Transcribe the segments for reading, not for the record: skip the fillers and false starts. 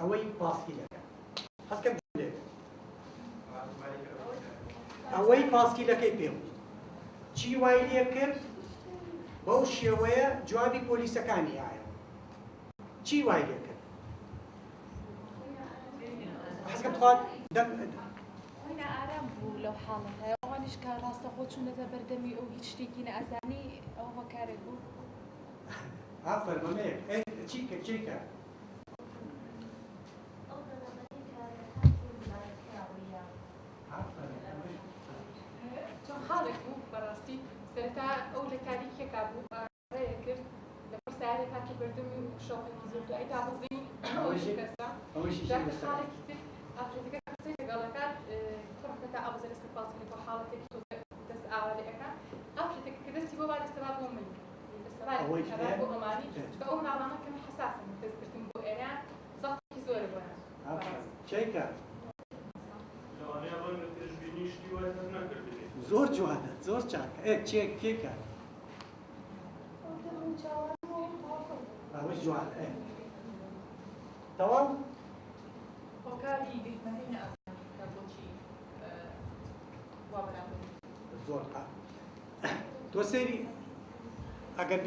ئەوەی پاسکیلەکە هەستکەم لێ ئەوەی پاسکیلەکەی پێوت چی وای لێ کرد بەو شێوەیە جوابی پۆلیسەکانی ئایا چی وای لێ کرد حەزکەم بخوات ئارام بوو لەو حاڵەتە ئەوانیش کە ڕاستەخۆ چوونەتە بەردەمی ئەو هیچ شتێکی نەئەزانی ئەو هۆکارێک بوو ئافەرمەمەیەک چیکە چۆن حاڵێک بوو بەڕاستی سەرەتا ئەو لە تاریکێکا بوو ڕێیە کرد لەبەر سارێ تاکی بەردەمی و شۆقێکی زۆر دوایی دابەزی کەسە حاڵێکی تر ئافرەتەکە قسەی لەگەڵەکات تا ئابزە لەسەر پاسکیلەکە و حاڵەتێکی تۆ دەست ئاوارەکە ئافرەتەکە کە دەستی بۆ با دەستەبا بۆ من دەستەبا بۆ ئەمانی کە ئەو ناڵانە کەمی حەساسن دەستگرتن بۆ ئێران زەڵکی زۆرە بۆیان چیکە زۆر جوانە زۆر چاکە کێکە ئەوەش جوانە تەواو هۆکاری گرتمەکەی نەئەزان کە بۆچی وا بەرامبەر زۆر تۆ سەیری ئەگەر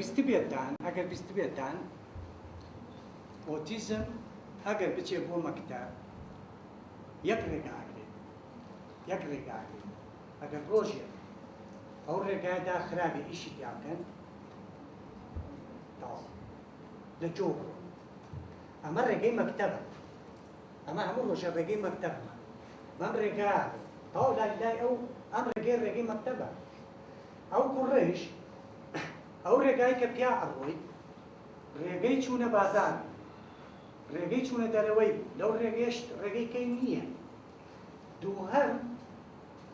بیست بێتان ئۆتیزم ئەگەر بچێ بۆ مەکتەب یەک ڕێگاگرێت ئەگەر ڕۆژێ ئەو ڕێگایدا خراپی ئیشی تیا بکەن لە جۆ بڕۆ ئەمە ڕێگەی مەکتەبە ئەمە هەموو ڕۆژە ڕێگەی مەکتەبە بەم ڕێگا تاو لای ئەو ئەم ڕێگەی مەکتەبە ئەو کوڕێش ئەو ڕێگای کە پیا ئەڕۆی ڕێگەی چوونە بازار ڕێگەی چوونە دەرەوەی لەو ڕێگەیش ڕێگەی کەی نییە دووهەم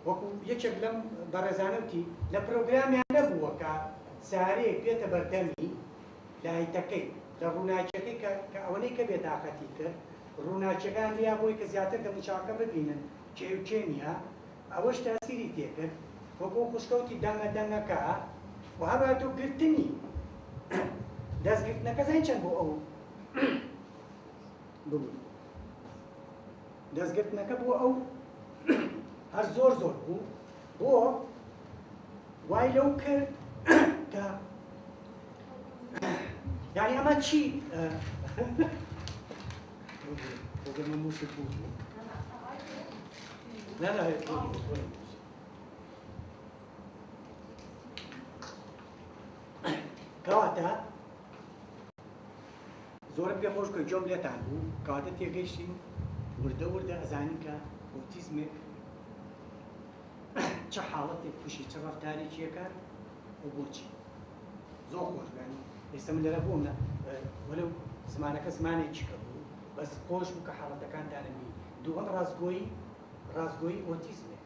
وەکو یەکێک لەم بەڕێزانەوتی لە پرۆگرامیان نەبووە کە سارەیەک بێتە بەردەمی لایتەکەی لە ڕووناچیەکەی کە ئەوەنەی کە بێتاقەتی کرد ڕووناچیەکان لیا بۆی کە زیاتر دەموچاکە ببینن چێ و چێ نییە ئەوەش تاسیری تێکرد وەکو خوشکەوتی دەنگەکە و هەباتۆ گرتنی دەستگرتنەکە زای چەند بۆ ئەو ببوو دەستگرتنەکە بۆ ئەو هەر زۆر بوو بۆ وای لەو کرد کە یعنی ئەمە چی موشک بوو کەواتە زۆرم پێ خۆش کە جۆم لێتان بوو کەواتە تێگەیشتین وردە ئەزانین کە ئۆتیزمێک چه حاڵەتێک تووشی چه ڕەفتارێکیەکە و بۆچی زۆر خۆشبانی ئێستا من لەرە بووم وەلەو زمانەکە زمانێکیکە بوو بەس خۆش بوو کە حاڵەتەکانتانەمی دووەم ڕازگۆیی ئۆتیزمێک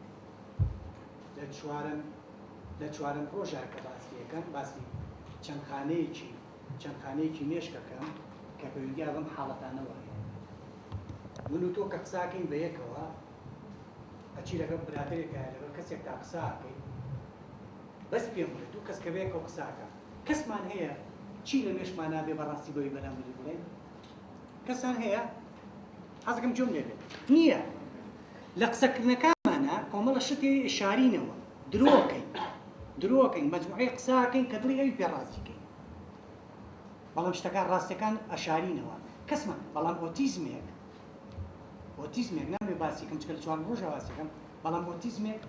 لە چوارم ڕۆژە کە باسیەکەن باسی چەند خانەیەکی مێشکەکەم کە پەیوەندیە بەم حاڵەتانەوە هەیە من و تۆ کە قساکەین بە یەکەوە ئەچی لەگەڵ برادێکە لەگەڵ کەسێک تا قساکەی بەس پێم بڵێ دوو کەس کە بەیەکەوە قساکە کەسمان هەیە چی لە مێشمان نابێ بەڕاستی بۆی بەرامبەری بڵێن کەسان هەیە حەزەکەم جۆم لێ بێت نییە لە قسەکردنەکانمانە کۆمەڵە شتێ شارینەوە درۆکەین مەجموعەی قساکەین کە دڵی ئەوی پێڕازیکەین بەڵام شتەکان ڕاستیەکان ئەشارینەوە کەسمان بەڵام ئۆتیزمێک نامێ باسیکەم چکە لە چوار ڕۆژە باسیەکەم بەڵام ئۆتیزمێک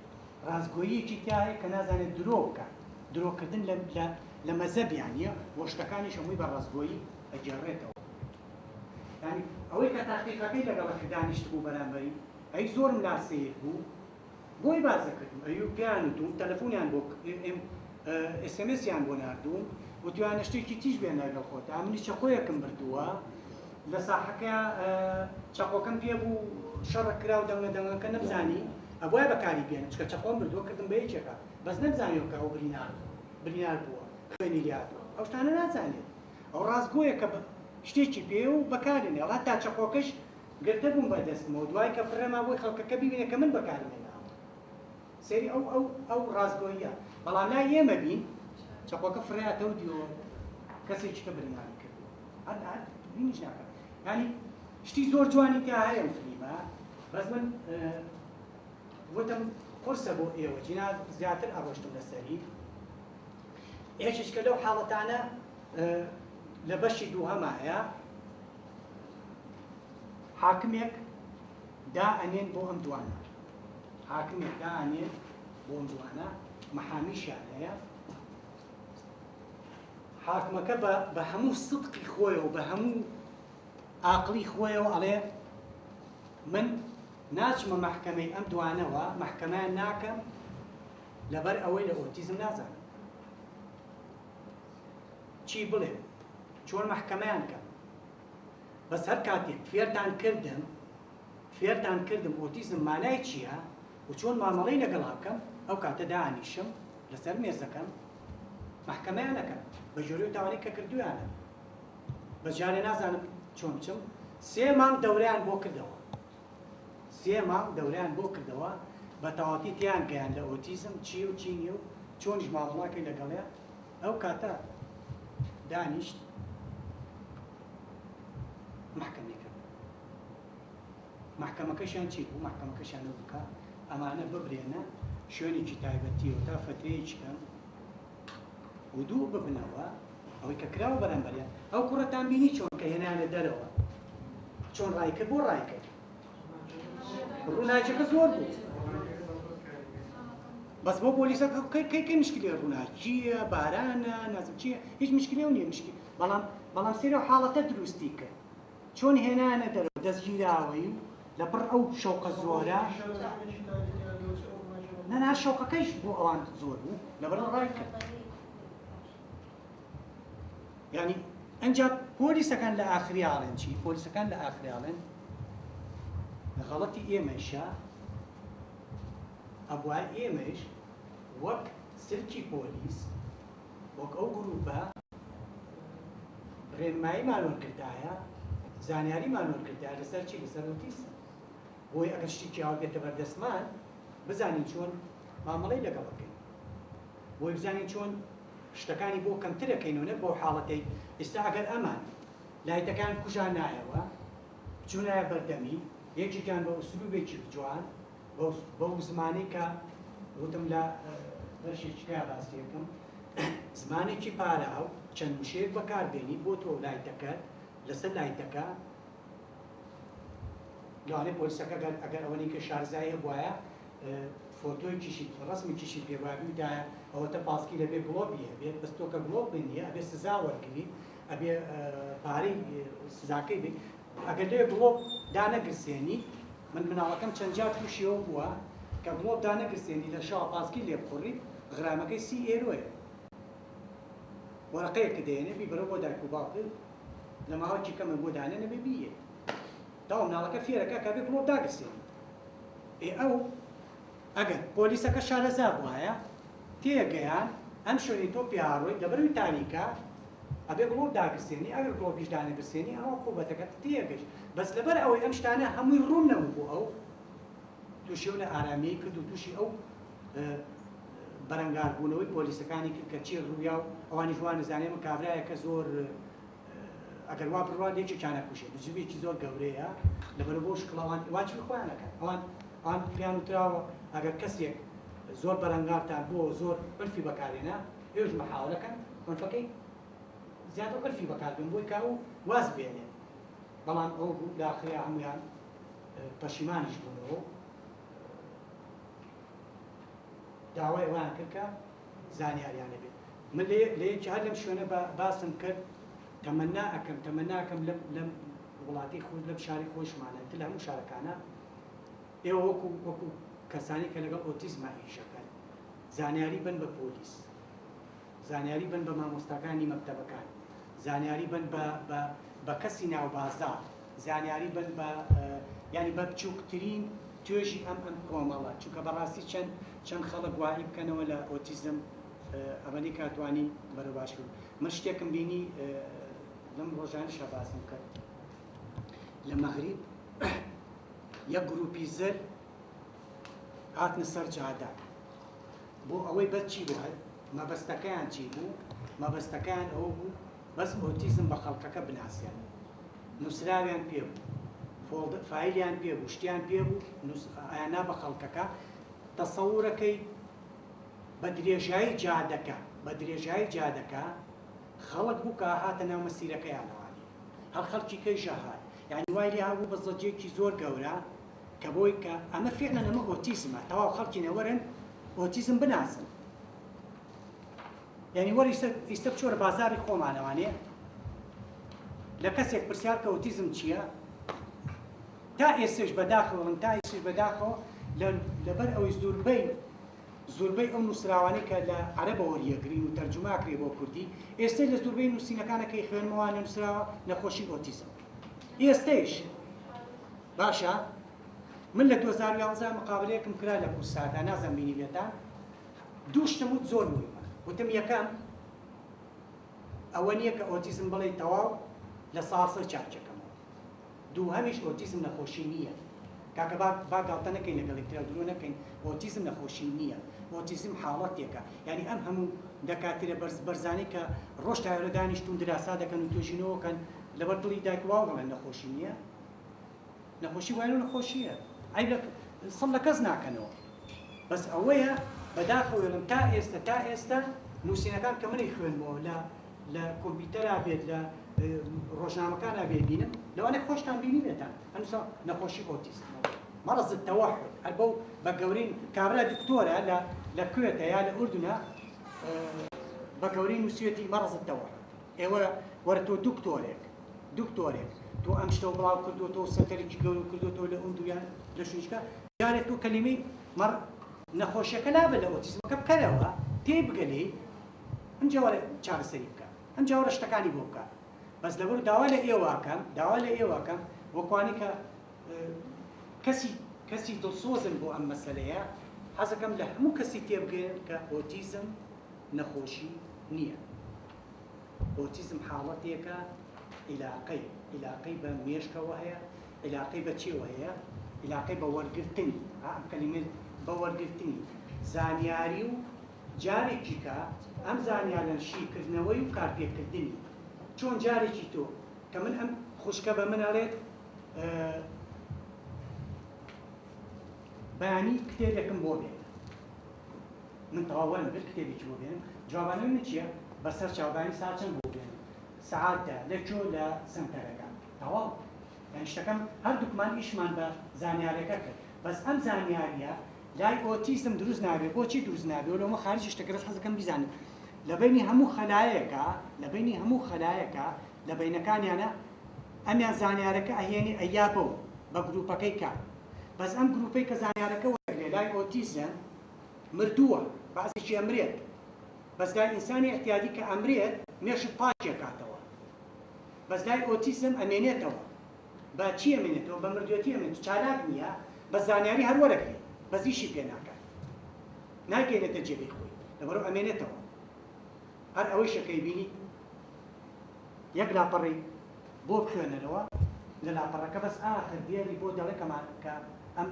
ڕازگۆیەکی تایە کە نازانێت درۆ بکە درۆکردن لە مەزەبیانە بۆ شتەکانیش هەمووی بە ڕازگۆیی ئەگەڕێتەوە ینی ئەوەی کە تاقیقەکەی لەگەڵەکە دانیشت بوو بەرامبەری ئەی زۆرم لاسەیەک بوو بۆی بازەکردم ئەیوب پیانتون تەلەفۆنیان بۆ ئسمسیان بۆ نردوون و توانە شتێکی تیش بێن لەگەڵ خۆت ئامنی چەقۆیەکم بردووە لە ساحەکە چەقۆکەم پێ بوو شەڕە کرا و دەنگەکە نەبزانی ئەوە بەکاری بێن چکە چەقۆم بردووە کردم بە یەکێکە بەس نەبزانیەوە کە ئەو برینار بووە خوێنی لیاتوە ئەو شتانە نازانێت ئەو ڕازگۆیە کە شتێکی پێ و بەکارێنێ ئەڵا تا چەقۆکەش گرتە بووم بەدەستمەوە دوای کە فڕێما بۆی خەڵکەکە ببینێ کە من بەکارمێناوە سەیری ئەو ڕازگۆیە بەڵام لای ئێمە بین چەقۆکە فڕێاتە و دیۆ کەسێکی کە بریناری کردو هەر بینیش ناکەم ینی شتی زۆر جوانی تا هەیە فلیمە بەس من وتم قورسە بۆ ئێوە جینا زیاتر ئەڕۆشتم لەسەری یەکێککە لەو حاڵەتانە لە بەشی دووهەمایە حاکمێک دائەنێن بۆ ئەم دوانە حاکمێک دائەنێن بۆ ئەم دوانە مەحامیشیان هەیە حاکمەکە بە هەموو سدقی خۆیەوە بە هەموو عاقلی خۆیەوە ئەڵێ من ناچمە محکەمەی ئەم دوانەوە محکەمەیان ناکەم لەبەر ئەوەی لە ئۆتیزم نازانم چی بڵێ چۆن محکەمەیان کەم بەس هەر کاتێک فێرتان کردم ئۆتیزم مانای چییە و چۆن مامەڵەی لەگەڵا بکەم ئەو کاتە دانیشم لەسەر مێزەکەم محکەمەیان نەکەم بە ژۆری و تاوانی کە کردویانە بەجارێ نازانم چۆن بچم 3 مانگ دەورەیان بۆ کردەوە 3 مانگ دەورەیان بۆ کردەوە بە تەواتی تیان گەیان لە ئۆتیزم چی و چی نیە و چۆنیش ماوەڵاکەی لەگەڵەیە ئەو کاتە دانیشت محکەمەکە محکەمەکەشیان چی بوو محکەمەکەشیان بکە ئەمانە ببرێنە شوێنێکی تایبەتیەوە تا فتوەیەکی کەم و دوو ببنەوە ئەوەی کە کراوە بەرەمبەریان ئەو کوڕەتان بینی چۆن کە هێنانە دەرەوە چۆن ڕایکرد بۆ ڕایکرد ڕووناکیەکە زۆر بوو بەس بۆ پۆلیسەکە کەی مشکلی ڕووناکیە بارانە نازم چییە هیچ مشکلی نییە مشکی بەڵام سێرە حاڵەتە دروستی کرد چۆن هێنانە دەرەوە دەستگیراوەی لەبڕ ئەو شەوقە زۆرە نەنا شەوقەکەیش بۆ ئەوان زۆر بوو لەبەر ڕایکرد یعنی ئەنجا پۆلیسەکان لە ئاخریاڵێن چی پۆلیسەکان لە ئاخریاڵێن غەڵەتی ئێمەشە ئەبوای ئێمەش وەک سلکی پۆلیس وەک ئەو گروپە ڕێنماییمان وەرکردایە زانیاریمان وەرکردایە لەسەر چی لەسەر ئۆتیزم بۆی ئەگەر شتێکی ئاوا بێتە بەردەستمان بزانین چۆن مامەڵەی لەگەڵ بکەین بۆی بزانین چۆن شتەکانی بۆ کەمترەکەینەوە نە بۆ حاڵەتەی ئێستا ئەگەر ئەمان لایتەکان کوژان نایەوە چوونایە بەردەمی یەکێکیان بە ئوسلوبێکی جوان بەو زمانەی کە وتم لە بەشێکا باسیەکەم زمانێکی پاراو چەند وشەیەک بەکاربێنی بۆ تۆ لایتەکەت لەسەر لایتەکە لەوانەیە پۆلیسەکە ئەگەر ئەوەی کە شارزایە بواە فۆتۆیکیشی ڕسمێکیشی پێوابی ودایە ئەوەتە پاسکی لەبێ گڵۆبی هەبێت بەس تۆ کە گڵۆب نیە ئەبێ سزا وەرگری ئەبێ پارەی سزاکەی بێت ئەگەر لێ گڵۆب دانەگرسێنی من مناڵەکەم چەند جار تووشیەوە بووە کە گڵۆب دانەگرسێنی لە شەوا پاسکی لێ بخۆڕی غرامەکەی 30 ئێرۆیە وەرەقەیەکە دێنێ بیبرە بۆ دایک و باوکت لە ماوەیەکی کەمە بۆ دانێنە بێ بیە داوام مناڵەکە فێرەکە کە بێ گڵۆب داگرسێنی ئەو ئەگەر پۆلیسەکە شارەزا بواە تێگەیان ئەم شوێنی تۆ پیاڕۆی لەبەروی تاریکە ئەبێ گڵۆب داگرسێنی ئەگەر گڵۆبیش دانەگرسێنی ئەوە قوبەتەکە تێگەشت بەس لەبەر ئەوەی ئەم شتانە هەمووی ڕوون نەبوو بۆ ئەو تووشی لە ئارامی کرد و تووشی ئەو بەرەنگاربوونەوەی پۆلیسەکانی کرد کە چی ڕوویا و ئەوانی جوان نزانێمە کابرایەکە زۆر ئەگەر وا بڕوان لێکێکیانە کوشێ بجبێکی زۆر گەورەیە لەبەر بۆ شکڵەوان واجبی خۆیانەکەن ئەوان پێیان وتراوە ئەگەر کەسێک زۆر بەرەنگارتان بۆ زۆر عرفی بەکارێنە ئێوەش محاولەکەن کۆنفەکەی زیاتر عرفی بەکاربێن بۆی کا و واز بێنێن بەڵام ئەو بوو داخریا هەمویان پەشیمانیش بوونەوە داوای ئەویان کرد کە زانیاریانە بێت من لە یەکی هەر لەم شوێنە باسم کرد تەمەنا ئەەکەم لەم وڵاتی خۆی لەم شاری خۆشمانە تر لە هەموو شارەکانە ئێوە وەکو کەسانی کە لەگەڵ ئۆتیزمە ئیشەکەن زانیاری بن بە پۆلیس زانیاری بن بە مامۆستاکانی مەکتەبەکان زانیاری بن بە کەسی ناوبازار زانیاری بن بە ینی بە بچووکترین توێژی ئەم کۆمەڵە چونکە بەڕاستی چەند خەڵک وایی بکەنەوە لە ئۆتیزم ئەمەنی کاتوانی بەرە باش کرد من شتێکم بینی لەم ڕۆژانشە باسم کرد لە مەغریب یەک گروپی زر هاتنە سەر جادە بۆ ئەوەی بەس چی بوو مەبەستەکەیان چی بوو مەبەستەکەیان ئەوە بوو بەس ئۆتیزم بە خەڵکەکە بناسیان نووسراویان پێ بوو فایلیان پێ بوو شتیان پێ بوو ئایانا بە خەڵکەکە تەسەوورەکەی بە درێژایی جادەکە خەڵک بوو کە هاتە ناو مەسیرەکەیانەوانی هەر خەڵکی کەی ژەهات یعنی وای لێ هەبوو بە زەجێکی زۆر گەورە کە بۆی کە ئەمە فعلەن ئەمە ئۆتیزمە تەواو خەڵکی نەوەرن ئۆتیزم بناسن یعنی وەرە ئیستا بچۆرە بازاری خۆمانەوانێ لە کەسێک پرسیار کە ئۆتیزم چییە تا ئێستش بەداخەوەن تا ئێستش بەداخەوە لەبەر ئەوەی زۆربەی ئەو نووسراوانەی کە لە عەرەبە وەریەگرین و تەرجماکرێ بۆ کوردی ئێستای لە زۆربەی نووسینەکانەکەی خوێنمەوە نووسراوە نەخۆشی ئۆتیزم ئێستەیش باشە من لە 2011 مقابلەیەکم کرا لە کورسادا نازانم بینی بێتان دوو شتم وت زۆر مهمە وتم یەکەم ئەوە نییە کە ئۆتیزم بڵێ تەواو لە ساسە چاچەکەمەوە دووهەمیش ئۆتیزم نەخۆشی نییە کاکە با گاڵتە نەکەین لەگەڵی ترە درۆ نەکەین ئۆتیزم نەخۆشی نییە ئۆتیزم حاڵەتێکە یعنی ئەم هەموو دەکاتێرە بەرزانەی کە ڕۆژ تایۆرە دانیشتون دراسا دەکەن و توێژینەوەکەن لەبەر دڵی دایک واو بڵێن نەخۆشی نییە نەخۆشی وایە نەخۆشیە ئەی سڵ لە کەس ناکەنەوە بەس ئەوەیە بەداخەوێڵم تا ئێستا نووسینەکان کە منی خوێنبەوە لە کۆمپیوتەرا بێت لە ڕۆژنامەکانە بێت بینم لەوانێ خۆشتان بینی بێتان هەنووسا نەخۆشی ئۆتیزم مەرەز التەوحد هەر بەو بە گەورین کابرا دکتۆرە لە کوێتە یا لە ئوردونە بە گەورەی نووسێتی مەرەز التەوحد ئێوە وەرە تۆ دکتۆرێک تۆ ئەم شتە بڵاو کردوتەوە سەرەکی گەور کردوتەوە لە ئوندویان لە شوشکە جارێک تۆ کەلیمەی نەخۆشیەکە لابە لە ئۆتیزمەکە بکەرەوە تێ بگەلێ ئەمجا وەرە چارەسەری بکە ئەمجا وەرە شتەکانی بۆ بکە بەس لەبەر داوا لە ئێوەکەم وەکوانی کە کەسی دڵسۆزن بۆ ئەم مەسەلەیە حەزەکەم لە هەموو کەسی تێبگەێن کە ئۆتیزم نەخۆشی نییە ئۆتیزم حاڵەتێکە عیلاقەی بە مێشکەوە هەیە عیلاقەی بە چێوە هەیە عیلاقەی بە وەرگرتنی ئەم کەلیمە بە وەرگرتنی زانیاری و جارێکی کە ئەم زانیارە شیکردنەوەی و کارپێکردنی چۆن جارێکی تۆ کە من ئەم خوشکە بە منەڵێت بەیانی کتێبێکم بۆ بێن من تەواوەن بر کتێبێکی بۆ بێنم جوابانەوەی من چییە بەسەر چاوبانی ساچەند بۆ بێنم سەعاتدا لەکۆ لە سنتەرەکان تەواو یان شتەکەم هەردووکمان ئیشمان بە زانیارەکە کرد بەس ئەم زانیاریە لای ئۆتیزم دروست نابێت بۆچی دروست نابێت لەمە خارجی شتەکەس حەزەکەم بیزانم لە بینی هەموو خەلایەکە لە بینەکانیانە ئەمیان زانیارەکە ئەهێنی ئەیابەوە بە گروپەکەی کار بەس ئەم گروپەی کە زانیارەکە وەرگێ لای ئۆتیزم مردووە بەعزێکی ئەمرێت بەس لای ئینسانی احتیاجی کە ئەمرێت مێشت پاچێک کاتەوە بەس لای ئۆتیزم ئەمێنێتەوە بە چی ئەمێنێتەوە بە مردوێتی ئەمێنێت چالاک نییە بە زانیاری هەر وەرەگرێت بەزیشی پێ ناکات ناگەێنێتە جێبەی خۆی لەبەرەوە ئەمێنێتەوە هەر ئەوەی شەکەی بینی یەک لاپەڕی بۆ بخوێنەرەوە لە لاپەڕەکە بەس ئاخر دیێری بۆ دەڵێ کە ئەم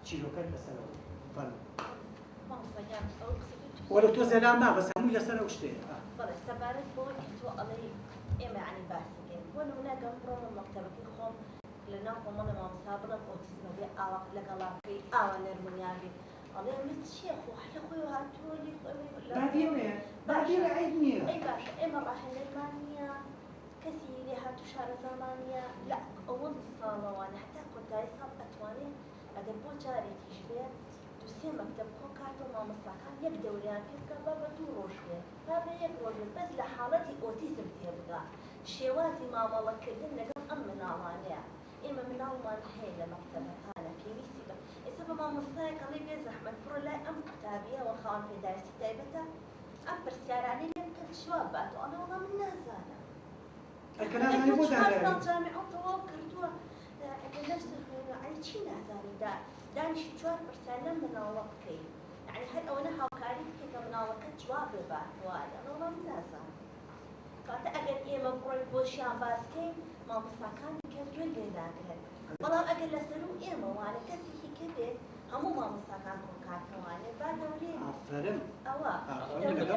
چیرۆکەت بەسەرەوە وەرە تۆ زەلام نا بەس هەمووی لەسەر ئەو شتەیە سەبارەت بۆ تۆ ئەڵێ ئێمە عنی باسیکەین بۆ نمونەگەم بڕۆمە مەکتەبەکەی خۆم لە ناو خۆمەڵە مامۆستا بڵێم ئۆتیزمە بێ ئاوا لەگەڵاکەی ئاوا نەرمونیابێ ئەڵێ من چییە خۆ لە خۆی هاتووەلی بادیێوێ عیب نییە ئەی باشە ئێمە ڕاهێنەرمان نییە کەسی لێ هاتوو شارەزامان نییە لە ئەوەڵ ساڵەوانە هەتا کۆتایی ساڵ ئەتوانێت ئەگەر بۆ جارێکیش بێت دووسێ مەکتەب خۆ کاتۆ مامۆستاکان یەک دەوریان پێ بکە با بە 2 ڕۆژ بێت با بە 1 ڕۆژ بێت بەس لە حاڵەتی ئۆتیزم تێبگا شێوازی مامەڵەکردن لەگەڵ ئەم مناڵانەیە ئێمە مناڵمان هەیە لە مەکتەبەکانە پێویستی بە ئێستا بە مامۆستایەک ئەڵێ بێ زەحمەت بڕۆ لای ئەم قوتابیەوە خاوەن پێداویستی تایبەتە ئەم پرسیارانەی لێ بکەن جواب باتەوە ئەڵێ وەڵام من نازانم جامعە تەواو کردووە ئەگەر نەفسە خوێنەوە چی نازانی دانیشتی 4 پرسیار لەم مناڵە بکەین یعنی هەر ئەوەنە هاوکاری بکەین کە مناڵەکە جواب بێ باتەوە ئەڵێ وەڵام من نازانم کاتە ئەگەر ئێمە بڕۆین بۆشیان باسکەین مامۆستاکانی کە گوێ لێ ناگرن بەڵام ئەگەر لەسەر و ئێمە وانە کەسێکی کردێت هەموو مامۆستاکان کۆکاتەوانێت با دەورێن ئەوە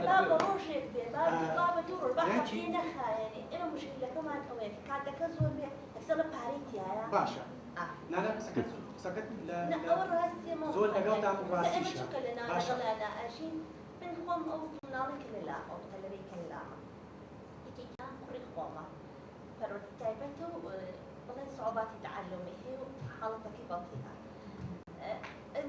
با بە ڕۆژێک بێ با بە 2 ڕۆژ با هەفتەی نەخایەنێ ئێمە مشکلەکەمان ئەوەیە کاتەکە زۆر بێ دڵە پارەیتیایە باشە نانا قسەکەت ئەوە ڕاستیە زۆر لەگەڵتان ڕاستیشە چکە لە ناڵەگەڵانە ئەژین من خۆم ئەو مناڵێکە لەلا ئەو تەلەرێکە لەلامە یەکێکیان کوڕی خۆمە پەرۆتی تایبەتە و بڵێن سوعوباتی تعلمی هەیە و حاڵەتەکەی بەڵتیدا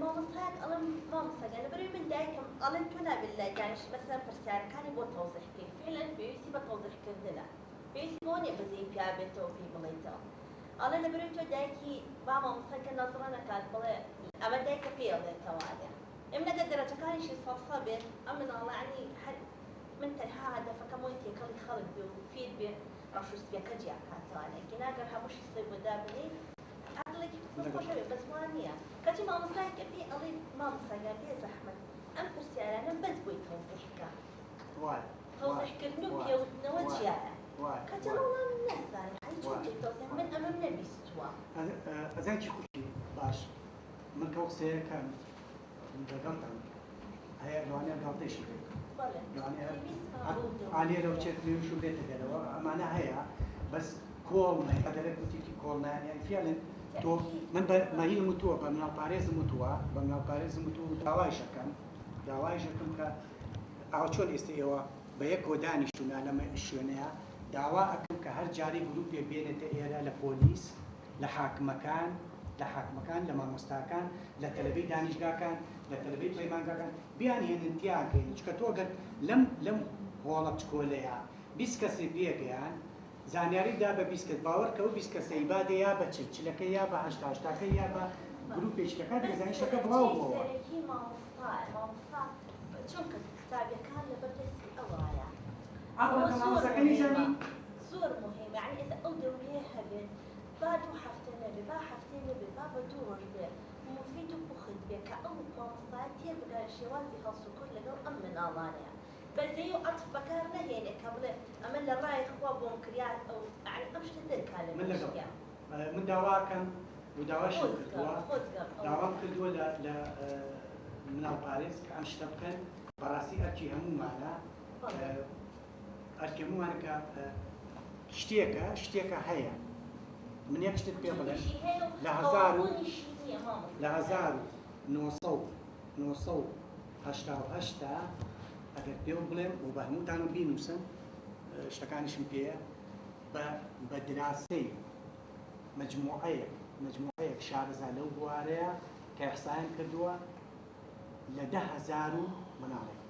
مامۆستایەک ئەڵێم مامۆستا لەبەروی من دایکم ئەڵێن تۆ نابێت لایگانیش مەسەلا پرسیارەکانی بۆ تەوزیحکەی فعلاً پێویستی بە تەوزیحکردنە پێویستی بۆ نییە بەزەی پیا بێتەوە پێی بڵێیتەوە ئەڵێ لەبەروی تۆ دایکی با مامۆستاکە نەزڕە نەکات بڵێ ئەمە دایکە پێڵێتەوانێ ئێمە نەگە دەرەجەکانیشی سەڵسا بێت ئەم مناڵانی هەر من تەنها هەدەفەکەم وی تێکەڵی خەڵک بێ و فیر بێ ڕەشوستیەکە جیاکاتوانێ گەناگەر هەمووشی سێ بۆدا بنێ عقلێکی خۆشەوێ بەس وان نییە کەچی مامۆستایەکە پێی ئەڵێ مامۆستاگە بێ زەحمەت ئەم پرسیارانە بەس بۆی تەوزیحکە تەوزیحکردن و پێوتنەوە چیایە کەچەڵە وڵام نەزانێ هەی چۆن پێی تەوزیح من ئەمەم نەبیستووە ئەزانکی خوشی باش من کە قسەیەکەم لەگەڵتان هەیە لەوانەیە گاڵتەیشی بێت لەوانەیە ئالێرە و چێتریش و بێتە دەرەوە ئەمانە هەیە بەس کۆڵ نەیە گوتێکی کۆڵ نایە فعلاً تۆ من مەهیلم وتووە بە مناڵپارێزم وتووە بە مناڵپارێزم وتووە داوایشەکەم کە ئاوا چۆن ئێستا ئێوە بە یەک کۆ دانیشتونا لەمە شوێنەیە داوا ئەکەم کە هەر جارێک گروپێ بێنێتە ئێرە لە پۆلیس لە حاکمەکان لە مامۆستاکان لە تەلەڤیزیۆن دانیشگاکان لە تەلەڤیزیۆن پەیمانگاکان بیان هێنن تیاکەین چکە تۆ گەر لەم هۆڵە بچکۆلەیە 20 کەسێ پێگەیان زانیاریدا بە 20 کەس باوەڕکە و 20 کەسەی بادێ یا بە چلچلەکە یا بە هەشتاشتاکە یا بە گروپێکەکە دەزانیشەکە بڵاو بۆەوە چونکە کتابیەکان لەبەردەستی ئەوایە زۆر مهمە یعنی ئێستا ئەو دەورەیە هەبێت با 2 هەفتە نەبێ با هەفتەی نەبێ با بە 2 ڕۆژ بێت مفید و بخت بێت کە ئەو مامۆستایە تێبگات شێوازی هەڵسوکرد لەگەڵ ئەم مناڵانەیە بەزەی و عەتف بەکار نەهێنێ کە بڵێ ئەمە لە ڕای خوا بۆم کریات ئەو ئەم شتە دەرکا لە من داواکەم و داواشم کردووە داوام کردووە لە مناڵپارێز کە ئەم شتە بکەن بەڕاستی ئەرکی هەمومانە ئەرکی هەمومان کە شتێکە هەیە من یەک شتت پێ بڵێن لە 1970 ئەگەر پێ بڵێم و بە هەمووتان و بینووسن شتەکانیشم پێەیە بە دراسەی مجموعەیەک شارەزا لەو بوارەیە کە ئەحسایان کردووە لە 10,000 مناڵێک